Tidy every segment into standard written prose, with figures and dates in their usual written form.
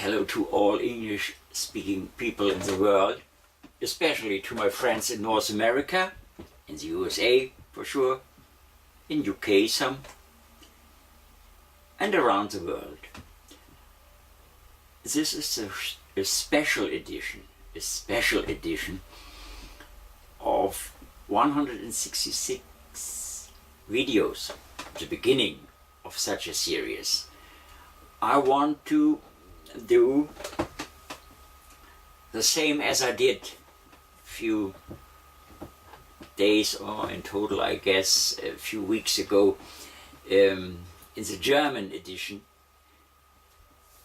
hello to all English-speaking people in the world, especially to my friends in North America, in the USA for sure, in UK some, and around the world. This is a special edition of 166 videos, the beginning of such a series. I want to do the same as I did a few days, or in total I guess a few weeks ago, in the German edition.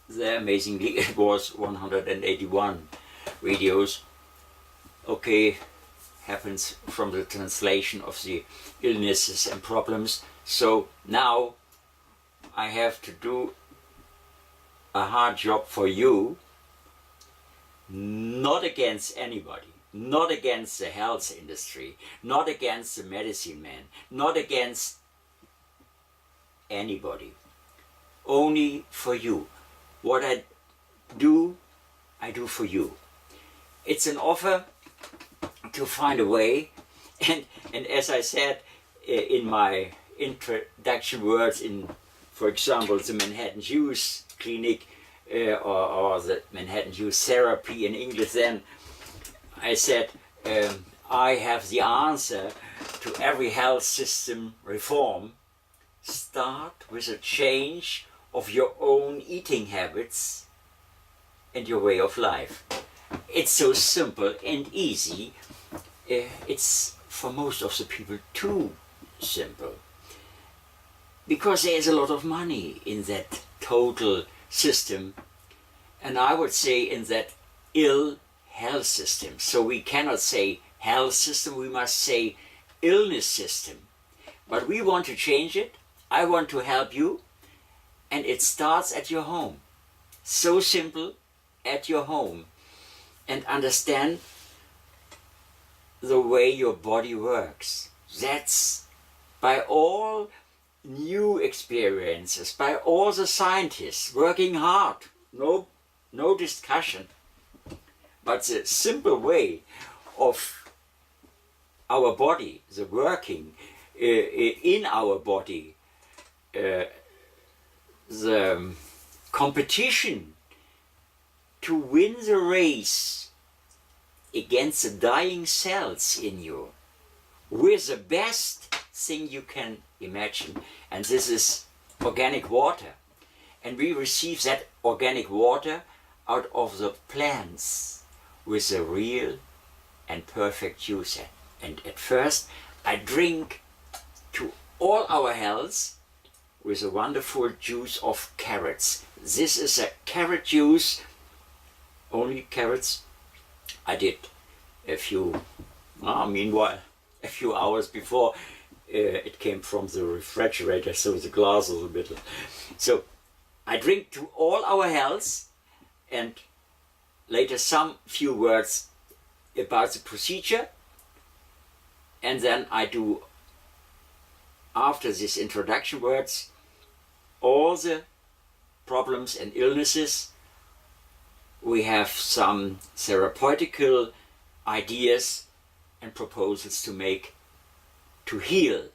There, amazingly, it was 181 videos. Okay, happens from the translation of the illnesses and problems. So now I have to do a hard job for you, not against anybody, not against the health industry, not against the medicine man, not against anybody, only for you. What I do for you. It's an offer to find a way, and as I said in my introduction words in, for example, the Manhattan Juice Clinic or the Manhattan Juice Therapy in English, then I said I have the answer to every health system reform. Start with a change of your own eating habits and your way of life. It's so simple and easy. It's for most of the people too simple, because there is a lot of money in that total system, and I would say in that ill health system. So we cannot say health system, we must say illness system. But we want to change it. I want to help you, and it starts at your home. So simple, at your home. And understand the way your body works. That's by all new experiences, by all the scientists working hard, no discussion. But the simple way of our body, the working in our body, the competition to win the race against the dying cells in you with the best thing you can imagine, and this is organic water. And we receive that organic water out of the plants with a real and perfect juice. And at first I drink to all our health with a wonderful juice of carrots. This is a carrot juice, only carrots. I did a few hours before it came from the refrigerator, so the glass is a bit. So I drink to all our health, and later some few words about the procedure, and then I do, after these introduction words, all the problems and illnesses. We have some therapeutical ideas and proposals to make to heal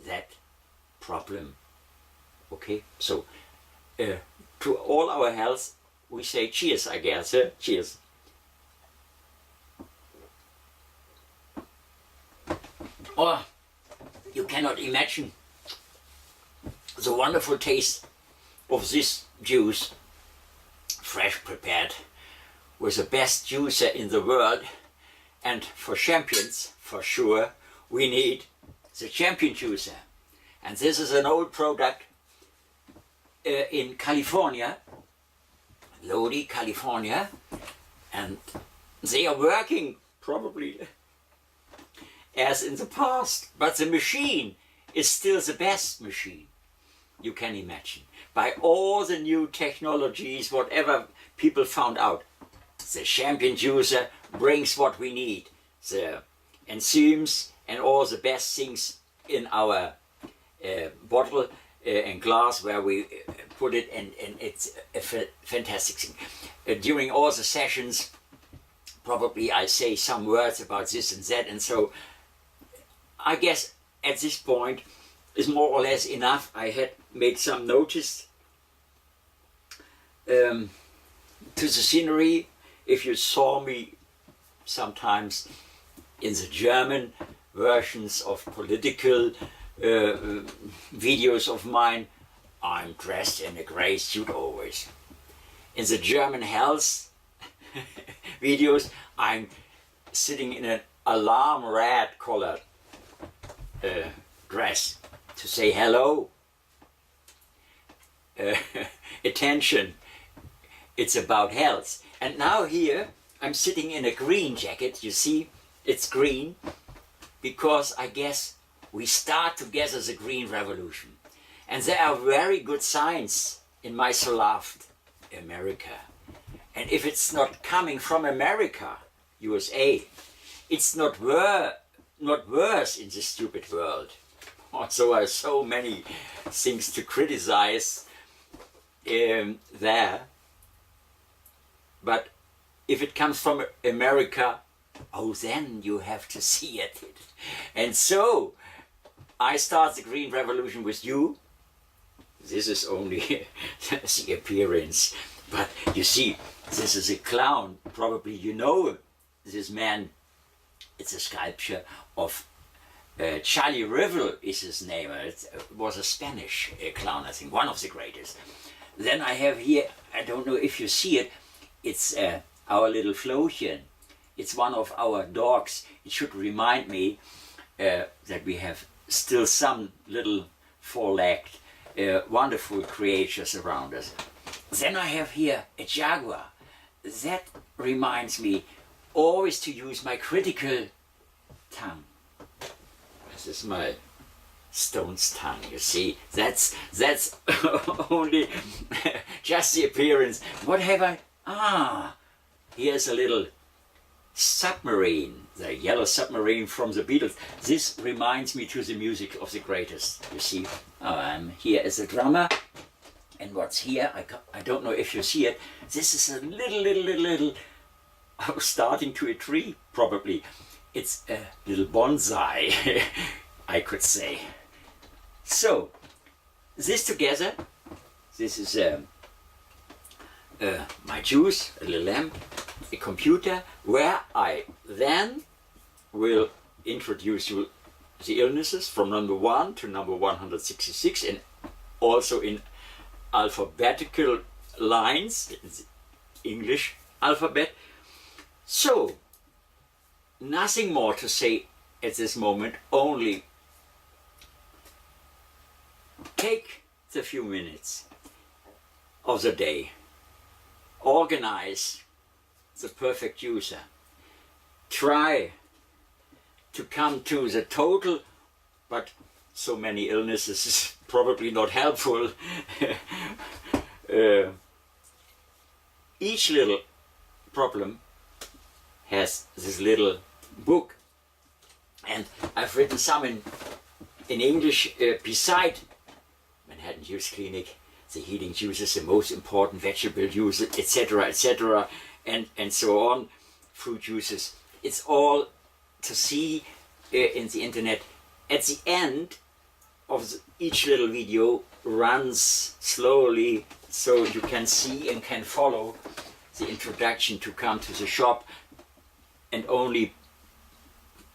that problem. Okay, so to all our health we say cheers, I guess. Cheers. Oh, you cannot imagine the wonderful taste of this juice, fresh prepared with the best juicer in the world. And for champions, for sure, we need the champion juicer. And this is an old product in California, Lodi, California, and they are working probably as in the past, but the machine is still the best machine you can imagine. By all the new technologies, whatever people found out, the champion juicer brings what we need, the enzymes and all the best things in our bottle and glass where we put it, and it's a fantastic thing. During all the sessions, probably I say some words about this and that, and so I guess at this point is more or less enough. I had made some notice to the scenery. If you saw me sometimes in the German versions of political videos of mine, I'm dressed in a grey suit always. In the German health videos, I'm sitting in an alarm red colored dress to say hello, attention, it's about health. And now here I'm sitting in a green jacket, you see, it's green, because I guess we start together the green revolution. And there are very good signs in my so loved America. And if it's not coming from America, USA, it's not worse in this stupid world. Also, there are so many things to criticize there. But if it comes from America, oh, then you have to see it. And so, I start the Green Revolution with you. This is only the appearance. But you see, this is a clown. Probably you know this man. It's a sculpture of Charlie Rivel is his name. It was a Spanish clown, I think, one of the greatest. Then I have here, I don't know if you see it, it's our little Flochen. It's one of our dogs. It should remind me that we have still some little four-legged, wonderful creatures around us. Then I have here a jaguar. That reminds me always to use my critical tongue. This is my stone's tongue, you see. That's only just the appearance. What have I? Ah, here's a little submarine, the yellow submarine from the Beatles. This reminds me to the music of the greatest, you see. I'm here as a drummer, and what's here, I don't know if you see it, this is a little starting to a tree, probably. It's a little bonsai, I could say. So, this together, this is my juice, a little lamp, a computer, where I then will introduce you the illnesses from number 1 to number 166, and also in alphabetical lines, English alphabet. So, nothing more to say at this moment, only take the few minutes of the day, organize the perfect user, try to come to the total, but so many illnesses is probably not helpful. Each little problem has this little book, and I've written some in English beside Manhattan Juice Clinic, the healing juices, the most important vegetable juices, etc., and so on, fruit juices. It's all to see in the internet. At the end of each little video runs slowly, so you can see and can follow the introduction to come to the shop, and only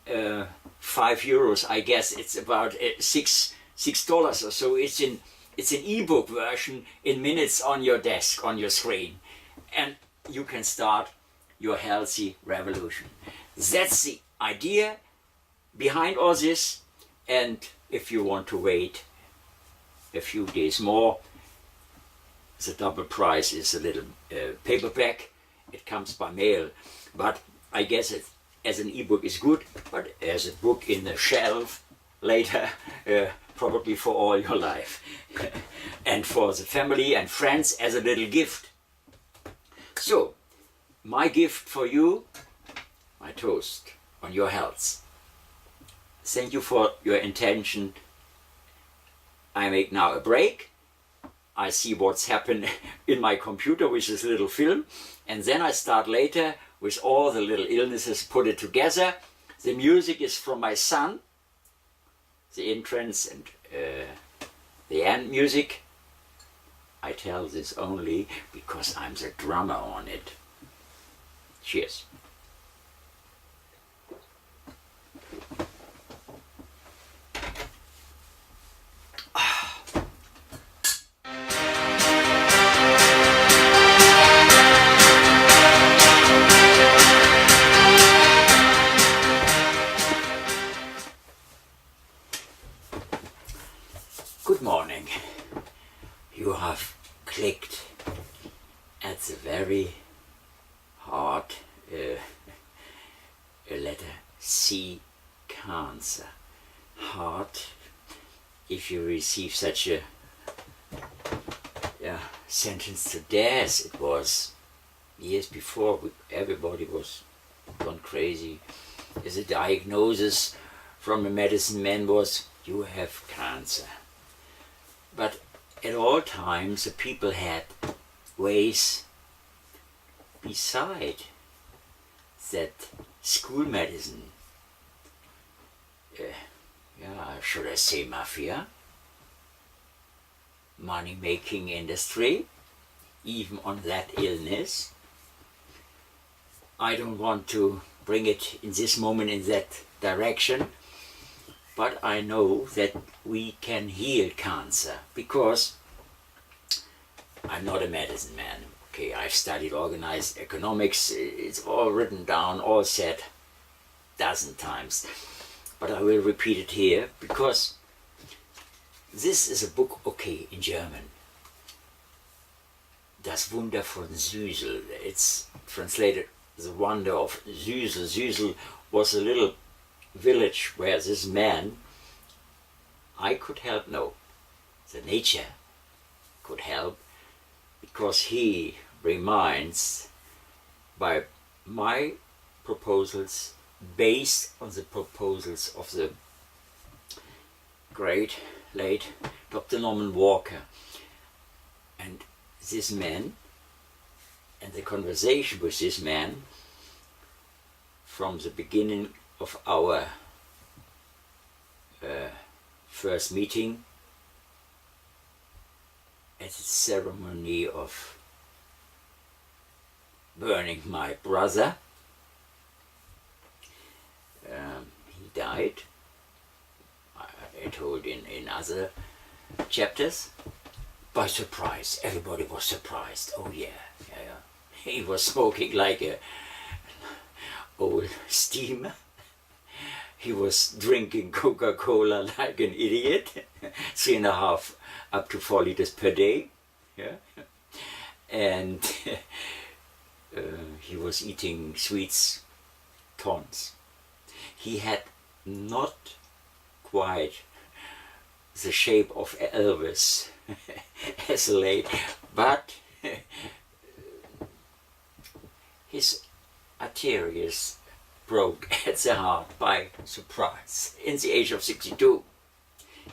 €5, I guess. It's about $6 or so. It's an ebook version in minutes on your desk, on your screen, and you can start your healthy revolution. That's the idea behind all this. And if you want to wait a few days more, the double price is a little paperback. It comes by mail, but I guess it as an ebook is good, but as a book in the shelf later, probably for all your life. And for the family and friends as a little gift. So, my gift for you, my toast on your health. Thank you for your attention. I make now a break. I see what's happened in my computer with this little film, and then I start later with all the little illnesses, put it together. The music is from my son, the entrance and the end music. I tell this only because I'm the drummer on it. Cheers. Good morning. You have clicked at the very hard letter C, cancer. Hard. If you receive such a sentence to death, it was years before, everybody was gone crazy. The diagnosis from a medicine man was, you have cancer. But at all times the people had ways beside that school medicine, should I say mafia, money-making industry, even on that illness. I don't want to bring it in this moment in that direction, but I know that we can heal cancer because I'm not a medicine man. Okay, I've studied organized economics. It's all written down, all said dozen times. But I will repeat it here because this is a book, okay, in German. Das Wunder von Süsel. It's translated The Wonder of Süsel. Süsel was a little village where this man, I could help, no, the nature could help, because he reminds by my proposals based on the proposals of the great late Dr. Norman Walker. And this man, and the conversation with this man from the beginning of our first meeting at the ceremony of burning my brother. He died, I told in other chapters, by surprise. Everybody was surprised. Oh yeah. He was smoking like a old steamer. He was drinking Coca-Cola like an idiot, 3.5 up to 4 liters per day. Yeah. And he was eating sweets, tons. He had not quite the shape of Elvis as late, but his arteries broke at the heart by surprise in the age of 62.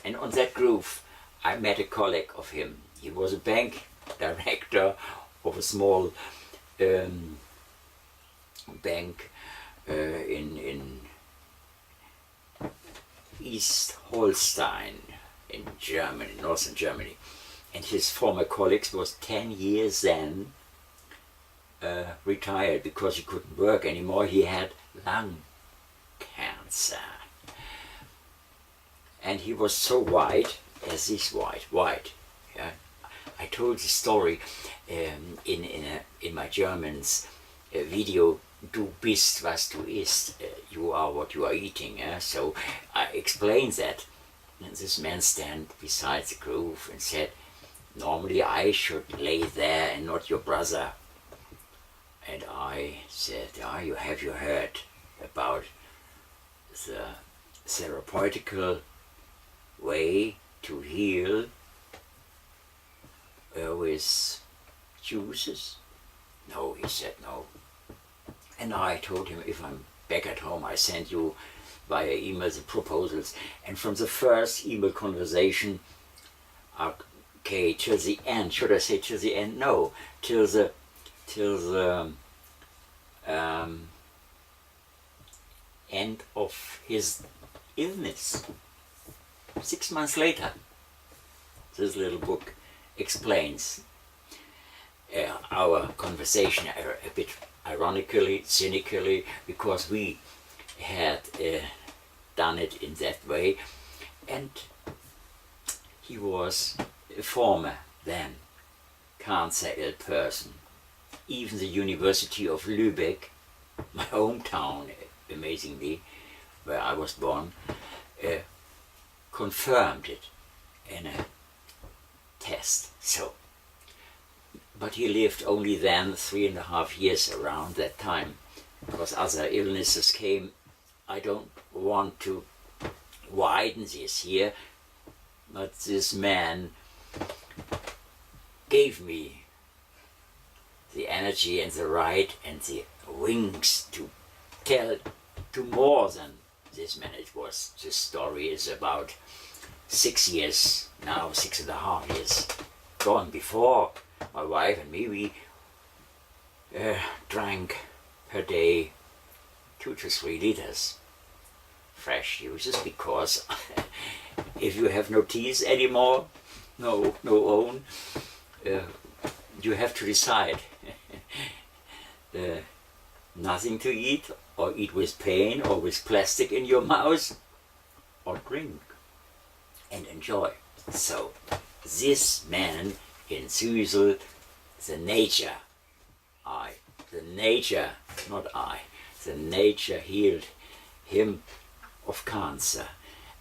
And on that groove I met a colleague of him. He was a bank director of a small bank in East Holstein in Germany, northern Germany. And his former colleague was 10 years then retired because he couldn't work anymore. He had lung cancer. And he was so white, as this white. Yeah. I told the story in my German's video, du bist, was du isst, you are what you are eating. Yeah? So I explained that, and this man stand beside the groove and said, normally I should lay there and not your brother. And I said, you heard about the therapeutical way to heal with juices? No, he said no. And I told him, if I'm back at home, I send you via email the proposals. And from the first email conversation, Okay, till the end. Should I say till the end? No, till the end of his illness. 6 months later, this little book explains our conversation a bit ironically, cynically, because we had done it in that way, and he was a former then cancer ill person. Even the University of Lübeck, my hometown, amazingly, where I was born, confirmed it in a test. So, but he lived only then 3.5 years around that time, because other illnesses came. I don't want to widen this here, but this man gave me the energy and the right and the wings to tell to more than this man. It was, this story is about 6 years, now 6.5 years gone. Before, my wife and me, we drank per day 2 to 3 liters fresh juices, because if you have no teas anymore, no own, you have to decide nothing to eat, or eat with pain or with plastic in your mouth, or drink and enjoy. So this man in Süßel, the nature healed him of cancer.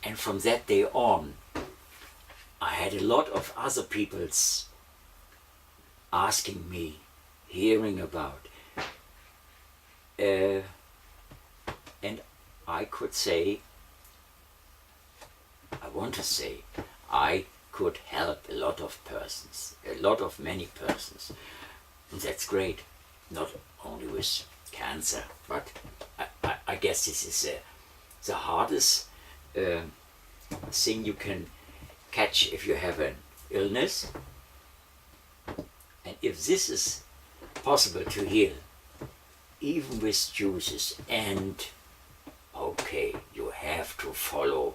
And from that day on, I had a lot of other people's asking me, hearing about, and I could say, I want to say, I could help a lot of persons, many persons, and that's great. Not only with cancer, but I guess this is the hardest thing you can catch if you have an illness. And if this is possible to heal, even with juices, and okay, you have to follow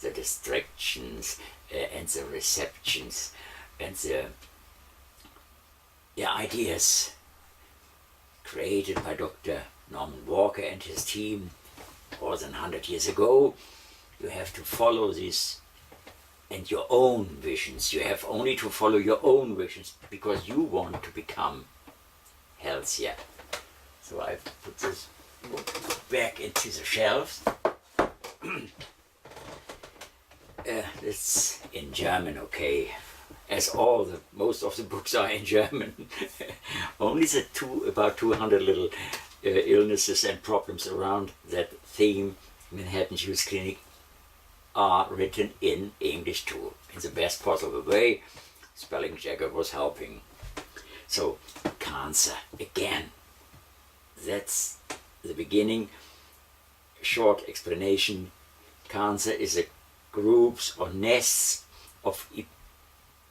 the distractions and the receptions and the ideas created by Dr. Norman Walker and his team more than 100 years ago. You have to follow this and your own visions. You have only to follow your own visions, because you want to become healthier. So I put this book back into the shelves. It's in German, okay, as most of the books are in German. Only about 200 little illnesses and problems around that theme, Manhattan Juice Clinic, are written in English too, in the best possible way. Spelling checker was helping. So, cancer, again, that's the beginning. Short explanation: cancer is a groups or nests of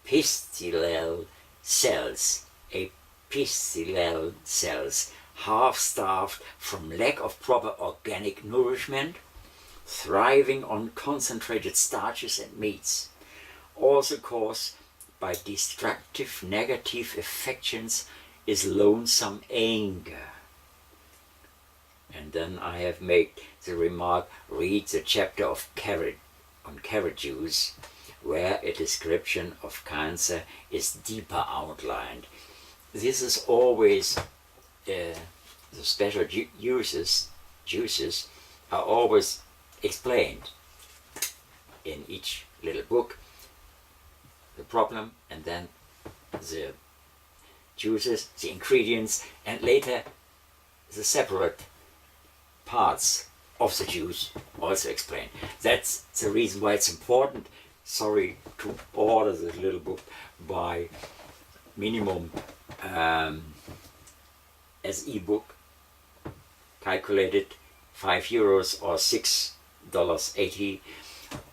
epithelial cells, half-starved from lack of proper organic nourishment, thriving on concentrated starches and meats, also caused by destructive negative affections, is lonesome anger. And then I have made the remark, read the chapter of on carrot juice, where a description of cancer is deeper outlined. This is always the special juices are always explained in each little book, the problem, and then the juices, the ingredients, and later the separate parts of the juice also explained. That's the reason why it's important. Sorry to order this little book by minimum as ebook, calculated €5 or $6.80,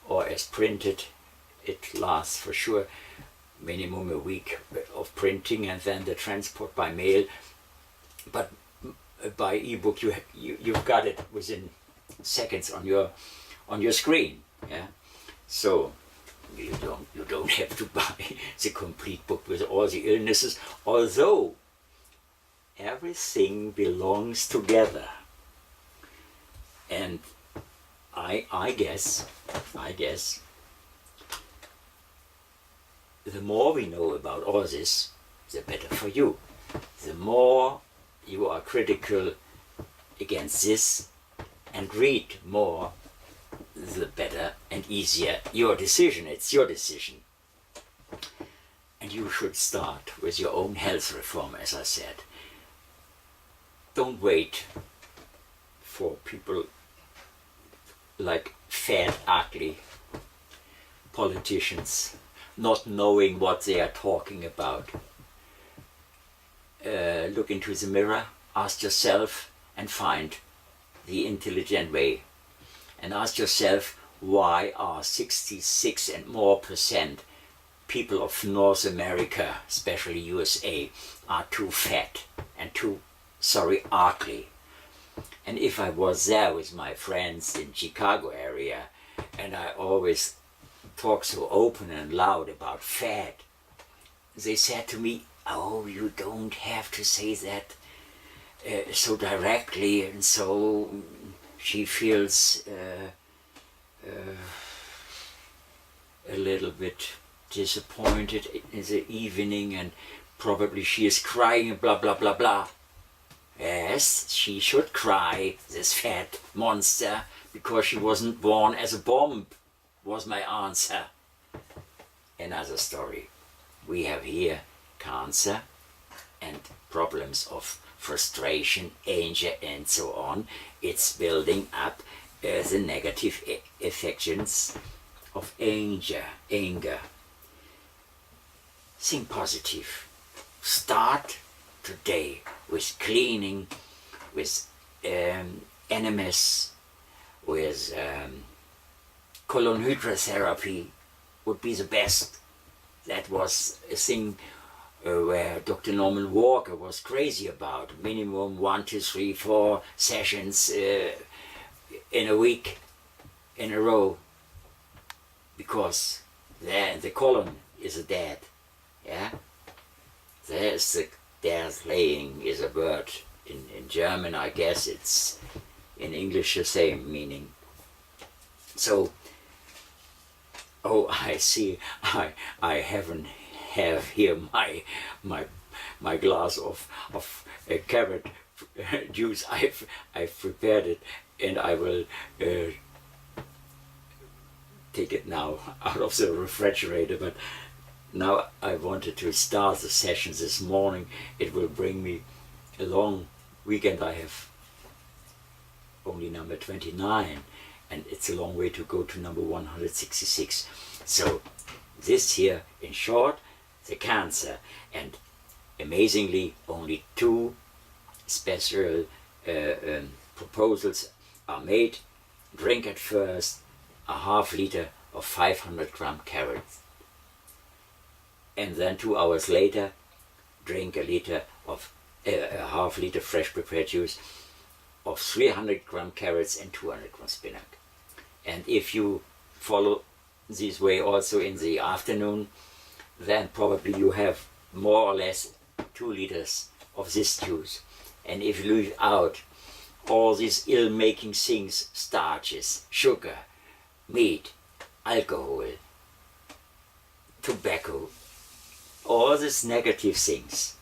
or as printed, it lasts for sure minimum a week of printing and then the transport by mail. But by ebook you've got it within seconds on your screen. Yeah, so you don't have to buy the complete book with all the illnesses, although everything belongs together. And I guess the more we know about all this, the better for you. The more you are critical against this and read more, the better and easier your decision. It's your decision. And you should start with your own health reform, as I said. Don't wait for people like fat, ugly politicians not knowing what they are talking about. Look into the mirror, ask yourself and find the intelligent way. And ask yourself, why are 66 and more % people of North America, especially USA, are too fat and too, ugly? And if I was there with my friends in Chicago area, and I always talk so open and loud about fat, they said to me, oh, you don't have to say that so directly, and so she feels a little bit disappointed in the evening, and probably she is crying, blah blah blah blah. Yes, she should cry, this fat monster, because she wasn't born as a bomb, was my answer. Another story. We have here cancer and problems of frustration, anger, and so on. It's building up the negative affections of anger. Think positive. Start today with cleaning, with enemas, with colon hydrotherapy would be the best. That was a thing where Dr. Norman Walker was crazy about. Minimum 1, 2, 3, 4 sessions in a week, in a row, because there the colon is dead. Yeah, there's the death laying is a word in German. I guess it's in English the same meaning. So, oh, I see. I have here my glass of carrot juice. I've prepared it, and I will take it now out of the refrigerator. But now I wanted to start the session this morning. It will bring me a long weekend. I have only number 29, and it's a long way to go to number 166. So this here, in short, the cancer, and amazingly only 2 special proposals are made. Drink at first a half liter of 500 gram carrots, and then 2 hours later drink a half liter fresh prepared juice of 300 gram carrots and 200 gram spinach. And if you follow this way also in the afternoon, then probably you have more or less 2 liters of this juice. And if you leave out all these ill-making things, starches, sugar, meat, alcohol, tobacco, all these negative things,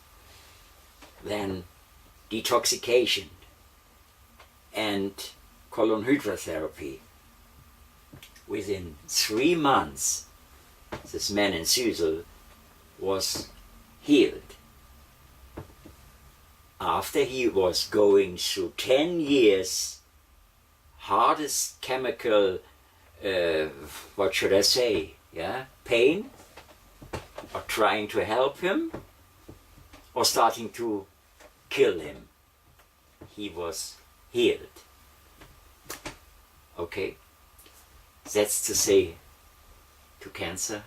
then detoxification and colon hydrotherapy, within 3 months, this man in Susel was healed. After he was going through 10 years, hardest chemical, what should I say, pain, or trying to help him, or starting to kill him, he was healed. Okay? That's to say to cancer,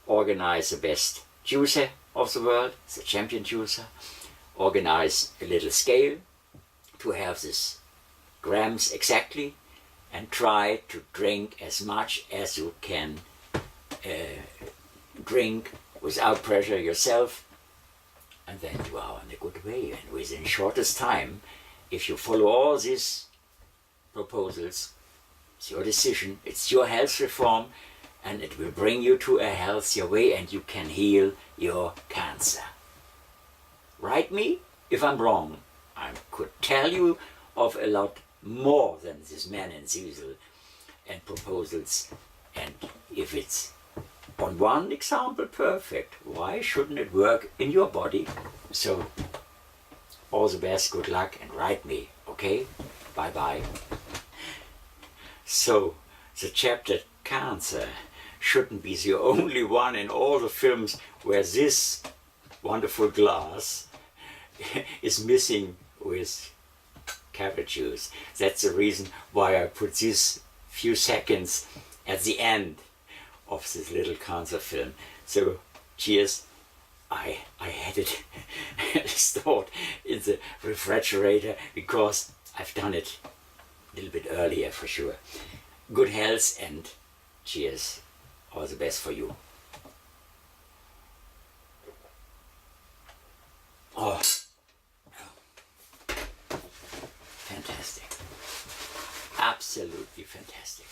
organize the best juicer of the world, the champion juicer, organize a little scale to have this grams exactly, and try to drink as much as you can drink without pressure yourself, and then you are on a good way. And within shortest time, if you follow all these proposals, it's your decision, it's your health reform, and it will bring you to a healthier way, and you can heal your cancer. Write me if I'm wrong. I could tell you of a lot more than this man and Cecil and proposals, and if it's on one example perfect, why shouldn't it work in your body? So all the best, good luck, and write me, okay? Bye bye. So the chapter cancer shouldn't be the only one in all the films where this wonderful glass is missing with carrot juice. That's the reason why I put these few seconds at the end of this little cancer film. So cheers. I had it stored in the refrigerator because I've done it a little bit earlier for sure. Good health and cheers. All the best for you. Oh, fantastic. Absolutely fantastic.